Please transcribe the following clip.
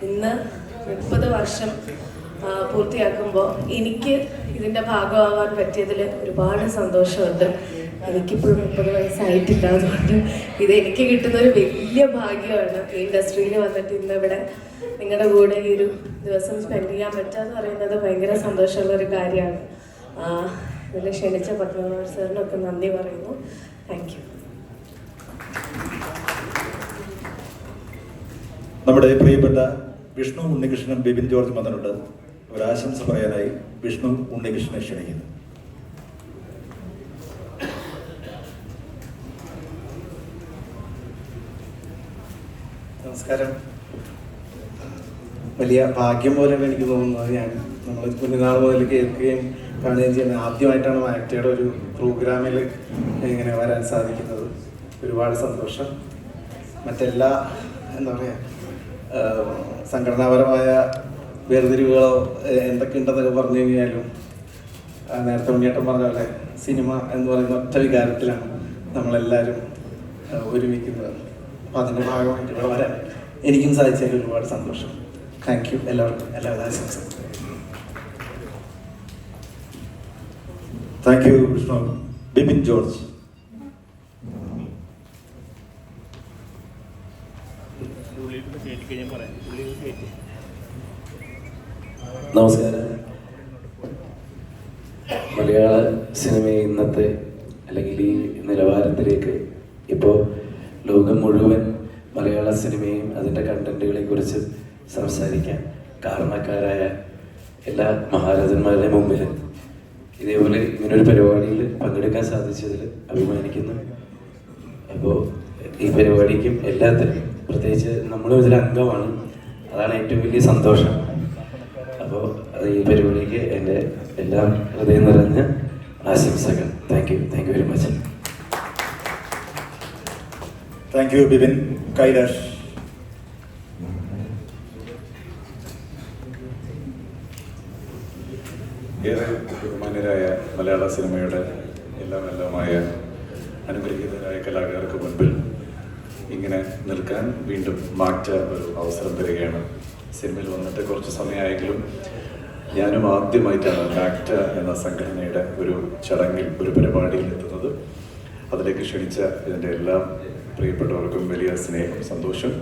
ഇന്ന് 30 വർഷം പൂർത്തിയാക്കുമ്പോൾ എനിക്ക് ഇതിൻ്റെ ഭാഗമാവാൻ പറ്റിയതിൽ ഒരുപാട് സന്തോഷമുണ്ട്. എനിക്കിപ്പോഴും 30 വയസ്സായിട്ടില്ല. അതുകൊണ്ട് ഇത് എനിക്ക് കിട്ടുന്ന ഒരു വലിയ ഭാഗ്യമാണ്. ഈ ഇൻഡസ്ട്രിയിൽ വന്നിട്ട് ഇന്നിവിടെ നിങ്ങളുടെ കൂടെ ഈ ഒരു ദിവസം സ്പെൻഡ് ചെയ്യാൻ പറ്റുക പറയുന്നത് ഭയങ്കര സന്തോഷമുള്ളൊരു കാര്യമാണ്. ഇതിൽ ക്ഷണിച്ച പത്മനാഭൻ സാറിനൊക്കെ നന്ദി പറയുന്നു. Thank you. നമ്മുടെ പ്രിയപ്പെട്ട വിഷ്ണു ഉണ്ണികൃഷ്ണൻ ബിബിൻ ജോർജ് വന്നിട്ടുണ്ട്. ഒരാശംസ പറയാനായി വിഷ്ണു ഉണ്ണികൃഷ്ണനെ ക്ഷണിക്കുന്നു. നമസ്കാരം. വലിയ ഭാഗ്യം പോലെയാണ് എനിക്ക് തോന്നുന്നത്. നമ്മൾ കുഞ്ഞുനാൾ മുതൽ കേൾക്കുകയും കാണുകയും ചെയ്യുന്നത് ആദ്യമായിട്ടാണ് ആക്ടയുടെ ഒരു പ്രോഗ്രാമിൽ ഇങ്ങനെ വരാൻ സാധിക്കുന്നത്. ഒരുപാട് സന്തോഷം. മറ്റെല്ലാ എന്താ പറയുക സംഘടനാപരമായ വേർതിരിവുകളോ എന്തൊക്കെ ഉണ്ടെന്നൊക്കെ പറഞ്ഞു കഴിഞ്ഞാലും നേരത്തെ ഉണ്ണിയേട്ടൻ പറഞ്ഞ പോലെ സിനിമ എന്ന് പറയുന്ന ഒറ്റ വികാരത്തിലാണ് നമ്മളെല്ലാവരും ഒരുമിക്കുന്നത്. അപ്പോൾ അതിൻ്റെ ഭാഗമായിട്ട് ഇവിടെ വരാൻ എനിക്കും സാധിച്ചതിൽ ഒരുപാട് സന്തോഷം. Thank you. എല്ലാവർക്കും എല്ലാവിധ ആശംസകളും. Thank you Vishnu. Bibin George. നമസ്കാരം. മലയാള സിനിമയെ ഇന്നത്തെ അല്ലെങ്കിൽ ഈ നിലവാരത്തിലേക്ക് ഇപ്പോൾ ലോകം മുഴുവൻ മലയാള സിനിമയും അതിൻ്റെ കണ്ടന്റുകളെ കുറിച്ച് സംസാരിക്കാൻ കാരണക്കാരായ എല്ലാ മഹാരഥന്മാരുടെ മുമ്പിൽ ഇതേപോലെ ഇങ്ങനൊരു പരിപാടിയിൽ പങ്കെടുക്കാൻ സാധിച്ചതിൽ അഭിമാനിക്കുന്നു. അപ്പോൾ ഈ പരിപാടിക്കും എല്ലാത്തിനും പ്രത്യേകിച്ച് നമ്മളും ഇതിൽ അംഗമാണ്. അതാണ് ഏറ്റവും വലിയ സന്തോഷം. അപ്പോൾ ഈ പരിപാടിക്ക് എൻ്റെ എല്ലാം ഹൃദയം നിറഞ്ഞ ആശംസകൾ. Thank you very much. Thank you Bibin. Kailash. ഏറെ ബഹുമാന്യരായ മലയാള സിനിമയുടെ എല്ലാമായ അനുഗ്രഹീതരായ കലാകാർക്ക് മുൻപിൽ ഇങ്ങനെ നിൽക്കാൻ വീണ്ടും മാറ്റ ഒരു അവസരം തരികയാണ്. സിനിമയിൽ വന്നിട്ട് കുറച്ച് സമയമായെങ്കിലും ഞാനും ആദ്യമായിട്ടാണ് മാക്ട എന്ന സംഘടനയുടെ ഒരു ചടങ്ങിൽ ഒരു പരിപാടിയിൽ എത്തുന്നത്. അതിലേക്ക് ക്ഷണിച്ച ഇതിൻ്റെ എല്ലാ പ്രിയപ്പെട്ടവർക്കും വലിയ സ്നേഹം, സന്തോഷം.